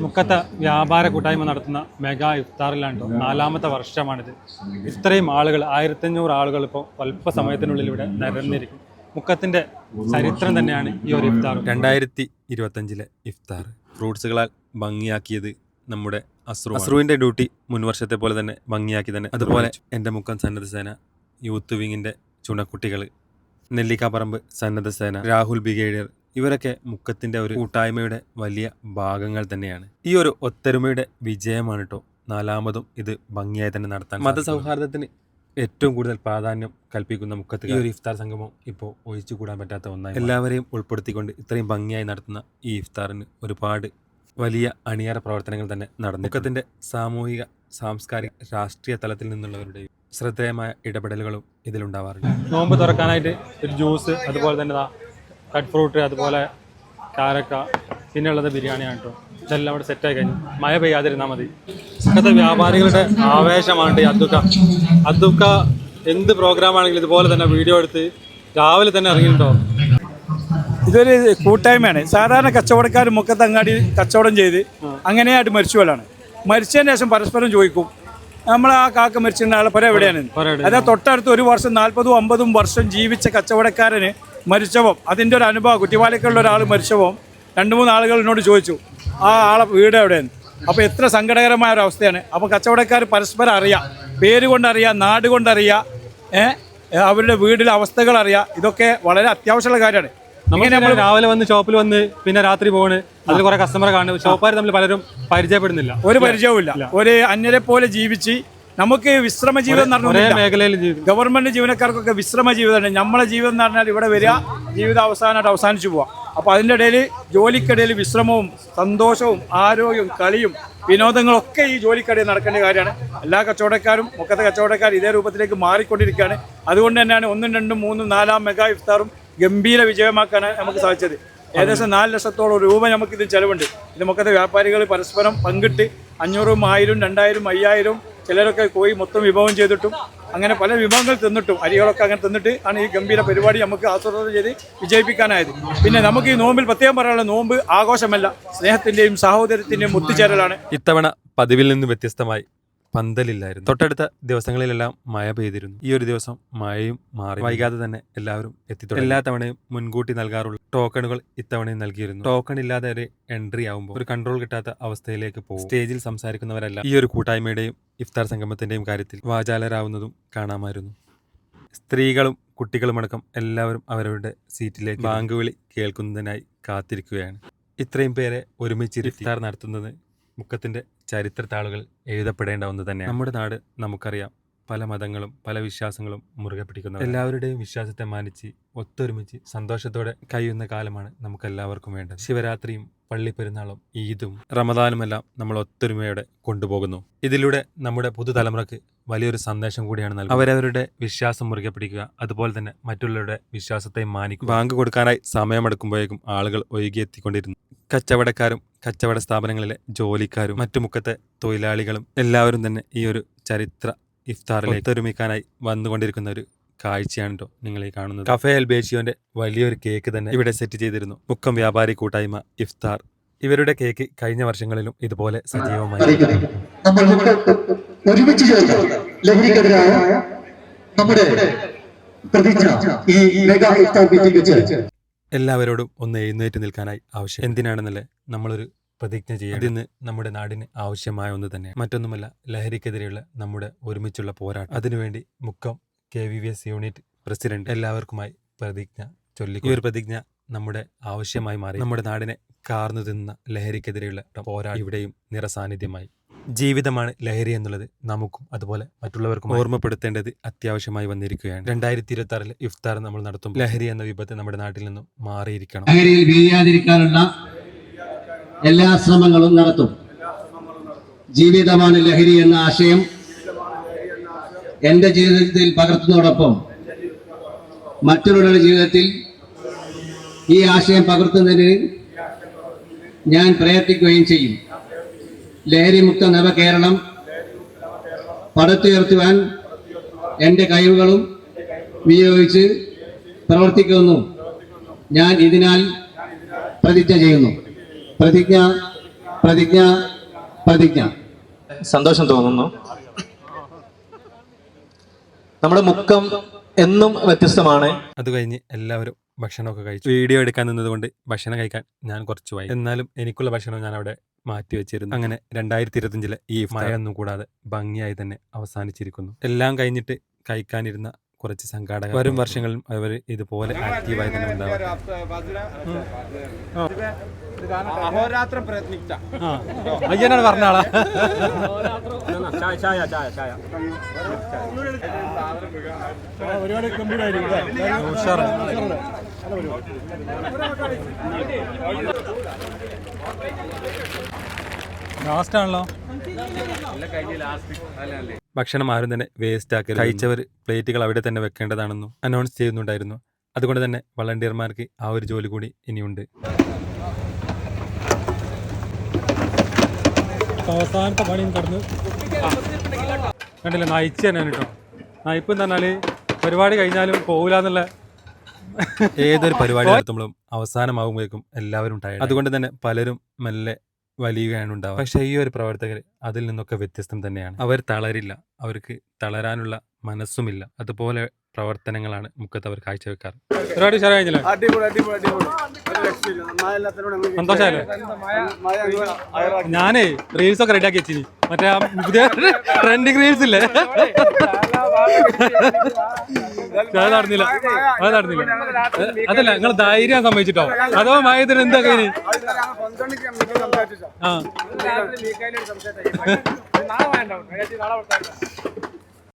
മുക്കത്തെ വ്യാപാര കൂട്ടായ്മ നടത്തുന്ന മെഗാ ഇഫ്താറിലാണ് നാലാമത്തെ വർഷമാണിത്. ഇത്രയും ആളുകൾ 1500 ആളുകൾ ഇപ്പോൾ അല്പസമയത്തിനുള്ളിൽ ഇവിടെ നിരന്നിരിക്കും. മുക്കത്തിൻ്റെ ചരിത്രം തന്നെയാണ് ഈ ഒരു ഇഫ്താർ. 2025 ഇഫ്താർ ഫ്രൂട്ട്സുകളാൽ ഭംഗിയാക്കിയത് നമ്മുടെ അസ്രുവിൻ്റെ ഡ്യൂട്ടി മുൻവർഷത്തെ പോലെ തന്നെ ഭംഗിയാക്കി തന്നെ. അതുപോലെ എൻ്റെ മുക്കം സന്നദ്ധ സേന, യൂത്ത് വിങ്ങിൻ്റെ ചുണക്കുട്ടികൾ, നെല്ലിക്കാപ്പറമ്പ് സന്നദ്ധ സേന, രാഹുൽ ബ്രിഗേഡിയർ, ഇവരൊക്കെ മുക്കത്തിൻ്റെ ഒരു കൂട്ടായ്മയുടെ വലിയ ഭാഗങ്ങൾ തന്നെയാണ്. ഈ ഒരു ഒത്തൊരുമയുടെ വിജയമാണ് കേട്ടോ നാലാമതും ഇത് ഭംഗിയായി തന്നെ നടത്താൻ. മതസൗഹാർദ്ദത്തിന് ഏറ്റവും കൂടുതൽ പ്രാധാന്യം കൽപ്പിക്കുന്ന മുക്കത്ത് ഈ ഒരു ഇഫ്താർ സംഗമം ഇപ്പോൾ ഒഴിച്ചുകൂടാൻ പറ്റാത്ത ഒന്നായി. എല്ലാവരെയും ഉൾപ്പെടുത്തിക്കൊണ്ട് ഇത്രയും ഭംഗിയായി നടത്തുന്ന ഈ ഇഫ്താറിന് ഒരുപാട് വലിയ അണിയറ പ്രവർത്തനങ്ങൾ തന്നെ നടന്നു. മുക്കത്തിൻ്റെ സാമൂഹിക, സാംസ്കാരിക, രാഷ്ട്രീയ തലത്തിൽ നിന്നുള്ളവരുടെയും ശ്രദ്ധേയമായ ഇടപെടലുകളും ഇതിലുണ്ടാവാറുണ്ട്. നോമ്പ് തുറക്കാനായിട്ട് ഒരു ജ്യൂസ്, അതുപോലെ തന്നെ കട്ട് ഫ്രൂട്ട്, അതുപോലെ കാരക്ക, പിന്നെയുള്ളത് ബിരിയാണിയാണ് കേട്ടോ. ഇതെല്ലാം അവിടെ സെറ്റായി കഴിഞ്ഞു. മഴ പെയ്യാതിരുന്നാൽ മതി. ഇന്നത്തെ വ്യാപാരികളുടെ ആവേശമാണ് ഈ അദ്ദുക്ക. എന്ത് പ്രോഗ്രാം ആണെങ്കിലും ഇതുപോലെ തന്നെ വീഡിയോ എടുത്ത് രാവിലെ തന്നെ ഇറങ്ങിയിട്ടുണ്ടോ. ഇതൊരു കൂട്ടായ്മയാണ്. സാധാരണ കച്ചവടക്കാർ മുക്കത്തങ്ങാടി കച്ചവടം ചെയ്ത് അങ്ങനെയായിട്ട് മരിച്ചുപോലാണ്. മരിച്ചതിന് ശേഷം പരസ്പരം ചോദിക്കും, നമ്മൾ ആ കാക്ക മരിച്ചിരുന്ന ആളെ പുര എവിടെയാണ്. അതായത് തൊട്ടടുത്ത് 1 വർഷം 40-50 വർഷം ജീവിച്ച കച്ചവടക്കാരന് മരിച്ചപ്പോൾ അതിൻ്റെ ഒരു അനുഭവം, കുറ്റിപ്പാലക്കുള്ള ഒരാൾ മരിച്ചപ്പോൾ 2-3 ആളുകൾ എന്നോട് ചോദിച്ചു ആ ആളെ വീട് എവിടെയാണ്. അപ്പോൾ എത്ര സങ്കടകരമായ ഒരു അവസ്ഥയാണ്. അപ്പോൾ കച്ചവടക്കാർ പരസ്പരം അറിയാം, പേര് കൊണ്ടറിയാം, നാട് കൊണ്ടറിയാം, അവരുടെ വീട്ടിലെ അവസ്ഥകൾ അറിയാം. ഇതൊക്കെ വളരെ അത്യാവശ്യമുള്ള കാര്യമാണ്. അങ്ങനെ നമ്മൾ രാവിലെ വന്ന് ഷോപ്പിൽ വന്ന് പിന്നെ രാത്രി പോണ്, അതിൽ കുറെ കസ്റ്റമറെ കാണും. ഷോപ്പുകാർ തമ്മിൽ പലരും പരിചയപ്പെടുന്നില്ല, ഒരു പരിചയവുമില്ല. ഒരു അന്യരെ പോലെ ജീവിച്ച് നമുക്ക് വിശ്രമ ജീവിതം എന്ന് പറഞ്ഞാൽ മേഖലയിൽ ഗവൺമെന്റ് ജീവനക്കാർക്കൊക്കെ വിശ്രമ ജീവിതമാണ്. നമ്മളെ ജീവിതം എന്ന് പറഞ്ഞാൽ ഇവിടെ വരിക, ജീവിതം അവസാനിച്ചു പോവാം. അപ്പോൾ അതിൻ്റെ ഇടയിൽ ജോലിക്കിടയിൽ വിശ്രമവും സന്തോഷവും ആരോഗ്യവും കളിയും വിനോദങ്ങളൊക്കെ ഈ ജോലിക്കിടയിൽ നടക്കേണ്ട കാര്യമാണ്. എല്ലാ കച്ചവടക്കാരും, മുക്കത്തെ കച്ചവടക്കാർ ഇതേ രൂപത്തിലേക്ക് മാറിക്കൊണ്ടിരിക്കുകയാണ്. അതുകൊണ്ട് തന്നെയാണ് 1, 2, 3, 4 മെഗാ ഇഫ്താറും ഗംഭീര വിജയമാക്കാൻ നമുക്ക് സാധിച്ചത്. ഏകദേശം 4 ലക്ഷത്തോളം രൂപ നമുക്കിത് ചിലവുണ്ട്. ഇത് മുക്കത്തെ വ്യാപാരികൾ പരസ്പരം പങ്കിട്ട് 500, 1000, 2000, 5000, ചിലരൊക്കെ പോയി മൊത്തം വിഭവം ചെയ്തിട്ടും അങ്ങനെ പല വിഭവങ്ങൾ തിന്നിട്ടും അരികളൊക്കെ അങ്ങനെ തിന്നിട്ട് ആണ് ഈ ഗംഭീര പരിപാടി നമുക്ക് ആസൂത്രണം ചെയ്ത് വിജയിപ്പിക്കാനായത്. പിന്നെ നമുക്ക് ഈ നോമ്പിൽ പ്രത്യേകം പറയാനുള്ള, നോമ്പ് ആഘോഷമല്ല, സ്നേഹത്തിൻ്റെയും സഹോദരത്തിൻ്റെയും ഒത്തുചേരലാണ്. ഇത്തവണ പതിവിൽ നിന്ന് വ്യത്യസ്തമായി പന്തലില്ലായിരുന്നു. തൊട്ടടുത്ത ദിവസങ്ങളിലെല്ലാം മഴ പെയ്തിരുന്നു. ഈ ഒരു ദിവസം മഴയും മാറി. വൈകാതെ തന്നെ എല്ലാവരും എത്തിത്തുടങ്ങി. എല്ലാ തവണയും മുൻകൂട്ടി നൽകാറുള്ള ടോക്കണുകൾ ഇത്തവണയും നൽകിയിരുന്നു. ടോക്കൺ ഇല്ലാതെ ഒരു എൻട്രി ആകുമ്പോൾ ഒരു കൺട്രോൾ കിട്ടാത്ത അവസ്ഥയിലേക്ക് പോകും. സ്റ്റേജിൽ സംസാരിക്കുന്നവരെല്ലാം ഈ ഒരു കൂട്ടായ്മയുടെയും ഇഫ്താർ സംഗമത്തിന്റെയും കാര്യത്തിൽ വാചാലരാകുന്നതും കാണാമായിരുന്നു. സ്ത്രീകളും കുട്ടികളുമടക്കം എല്ലാവരും അവരവരുടെ സീറ്റിലേക്ക് ബാങ്ക് വിളി കേൾക്കുന്നതിനായി കാത്തിരിക്കുകയാണ്. ഇത്രയും പേരെ ഒരുമിച്ച് ഇഫ്താർ നടത്തുന്നത് മുക്കത്തിന്റെ ചരിത്രത്താളുകൾ എഴുതപ്പെടേണ്ട ഒന്ന് തന്നെയാണ്. നമ്മുടെ നാട് നമുക്കറിയാം, പല മതങ്ങളും പല വിശ്വാസങ്ങളും മുറുകെ പിടിക്കുന്നത്. എല്ലാവരുടെയും വിശ്വാസത്തെ മാനിച്ച് ഒത്തൊരുമിച്ച് സന്തോഷത്തോടെ കഴിയുന്ന കാലമാണ് നമുക്കെല്ലാവർക്കും വേണ്ടത്. ശിവരാത്രിയും പള്ളിപ്പെരുന്നാളും ഈദും റമദാനുമെല്ലാം നമ്മൾ ഒത്തൊരുമയോടെ കൊണ്ടുപോകുന്നു. ഇതിലൂടെ നമ്മുടെ പുതുതലമുറക്ക് വലിയൊരു സന്ദേശം കൂടിയാണ് നൽകുന്നത്. അവരവരുടെ വിശ്വാസം മുറുകെ പിടിക്കുക, അതുപോലെ തന്നെ മറ്റുള്ളവരുടെ വിശ്വാസത്തെ മാനിക്കുക. ബാങ്ക് കൊടുക്കാനായി സമയമെടുക്കുമ്പോഴേക്കും ആളുകൾ ഒഴുകിയെത്തിക്കൊണ്ടിരുന്നു. കച്ചവടക്കാരും കച്ചവട സ്ഥാപനങ്ങളിലെ ജോലിക്കാരും മറ്റു മുക്കത്തെ തൊഴിലാളികളും എല്ലാവരും തന്നെ ഈ ഒരു ചരിത്ര ഇഫ്താറിൽ ഒത്തൊരുമിക്കാനായി വന്നുകൊണ്ടിരിക്കുന്ന ഒരു കാഴ്ചയാണ് നിങ്ങൾ ഈ കാണുന്നത്. കഫേ എൽബേഷിയോന്റെ വലിയൊരു കേക്ക് തന്നെ ഇവിടെ സെറ്റ് ചെയ്തിരുന്നു. മുക്കം വ്യാപാരി കൂട്ടായ്മ ഇഫ്താർ. ഇവരുടെ കേക്ക് കഴിഞ്ഞ വർഷങ്ങളിലും ഇതുപോലെ സജീവമായി. എല്ലാവരോടും ഒന്ന് എഴുന്നേറ്റ് നിൽക്കാനായി ആവശ്യം. എന്തിനാണെന്നല്ലേ നമ്മളൊരു പ്രതിജ്ഞ ചെയ്യുക. അതിന്ന് നമ്മുടെ നാടിന് ആവശ്യമായ ഒന്ന് തന്നെ. മറ്റൊന്നുമല്ല, ലഹരിക്കെതിരെയുള്ള നമ്മുടെ ഒരുമിച്ചുള്ള പോരാട്ടം. അതിനുവേണ്ടി മുക്കം KVVS യൂണിറ്റ് പ്രസിഡന്റ് എല്ലാവർക്കുമായി പ്രതിജ്ഞ ചൊല്ലി. ഈ ഒരു പ്രതിജ്ഞ നമ്മുടെ ആവശ്യമായി മാറി. നമ്മുടെ നാടിനെ കാർന്നു തിന്ന ലഹരിക്കെതിരെയുള്ള പോരാട്ടം ഇവിടെയും നിറസാന്നിധ്യമായി. ജീവിതമാണ് ലഹരി എന്നുള്ളത് നമുക്കും അതുപോലെ മറ്റുള്ളവർക്കും ഓർമ്മപ്പെടുത്തേണ്ടത് അത്യാവശ്യമായി വന്നിരിക്കുകയാണ്. 2026 ഇഫ്താർ നമ്മൾ നടത്തും. ലഹരി എന്ന വിപത്ത് നമ്മുടെ നാട്ടിൽ നിന്നും മാറിയിരിക്കണം. ലഹരിയിൽ വീഴാതിരിക്കാനുള്ള എല്ലാ ശ്രമങ്ങളും നടത്തും. ജീവിതമാണ് ലഹരി എന്ന ആശയം എന്റെ ജീവിതത്തിൽ പകർത്തുന്നതോടൊപ്പം മറ്റുള്ളവരുടെ ജീവിതത്തിൽ ഈ ആശയം പകർത്തുന്നതിന് ഞാൻ പ്രയത്നിക്കുകയും ചെയ്യും. ലഹരി മുക്ത നവകേരളം പടുത്തുയർത്തുവാൻ എൻ്റെ കഴിവുകളും വിനിയോഗിച്ച് പ്രവർത്തിക്കുന്നു. ഞാൻ ഇതിനാൽ പ്രതിജ്ഞ ചെയ്യുന്നു. പ്രതിജ്ഞ പ്രതിജ്ഞ. സന്തോഷം തോന്നുന്നു. നമ്മുടെ മുക്കം എന്നും വ്യത്യസ്തമാണ്. അത് കഴിഞ്ഞ് എല്ലാവരും ഭക്ഷണമൊക്കെ കഴിച്ചു. വീഡിയോ എടുക്കാൻ നിന്നതുകൊണ്ട് ഭക്ഷണം കഴിക്കാൻ ഞാൻ കുറച്ച് വൈകി. എന്നാലും എനിക്കുള്ള ഭക്ഷണം ഞാൻ അവിടെ മാറ്റി വെച്ചിരുന്നു. അങ്ങനെ 2025 ഈ മഴ ഒന്നും കൂടാതെ ഭംഗിയായി തന്നെ അവസാനിച്ചിരിക്കുന്നു. എല്ലാം കഴിഞ്ഞിട്ട് കഴിക്കാനിരുന്ന കുറച്ച് സംഘാടകർ വരും വർഷങ്ങളിലും അവർ ഇതുപോലെ ആക്റ്റീവായി തന്നെ ഉണ്ടാവും. അഹോരാത്രം പ്രയത്നിച്ച അയ്യനാണ് പറഞ്ഞ ആളാ. ഒരുപാട് ഗംഭീരമായിരിക്കും. ലാസ്റ്റ് ആണല്ലോ. ഭക്ഷണം ആരും തന്നെ വേസ്റ്റ് ആക്കരുത്. കഴിച്ചവർ പ്ലേറ്റുകൾ അവിടെ തന്നെ വെക്കേണ്ടതാണെന്നും അനൗൺസ് ചെയ്യുന്നുണ്ടായിരുന്നു. അതുകൊണ്ട് തന്നെ വളണ്ടിയർമാർക്ക് ആ ഒരു ജോലി കൂടി ഇനിയുണ്ട്. അവസാനത്തെ പണിയും കടന്ന് കണ്ടില്ല, നയിച്ച് തന്നെയാണ് കേട്ടോ. നയിപ്പ് എന്ന് പറഞ്ഞാൽ പരിപാടി കഴിഞ്ഞാലും പോകില്ല എന്നുള്ള. ഏതൊരു പരിപാടി നടത്തുമ്പോഴും അവസാനമാകുമ്പോഴേക്കും എല്ലാവരും ടയർഡ്. അതുകൊണ്ട് തന്നെ പലരും മെല്ലെ വലിയുകയാണ് ഉണ്ടാവുക. പക്ഷേ ഈ ഒരു പ്രവർത്തകർ അതിൽ നിന്നൊക്കെ വ്യത്യസ്തം തന്നെയാണ്. അവർ തളരില്ല, അവർക്ക് തളരാനുള്ള മനസ്സുമില്ല. അതുപോലെ പ്രവർത്തനങ്ങളാണ് മുക്കത്ത് അവർ കാഴ്ചവെക്കാറ്. പരിപാടി ശരിയായില്ലേ? സന്തോഷമല്ലേ? ഞാനേ റീൽസ് ഒക്കെ റെഡിയാക്കി വെച്ചിനി. മറ്റേ ആ പുതിയ ട്രെൻഡിങ് റീൽസ് ഇല്ലേ, അത് നടന്നില്ല. അതല്ല, നിങ്ങൾ ധൈര്യം സമ്മതിച്ചിട്ടോ അതോ മയത്തിന് എന്താ കഴിഞ്ഞ്? ആ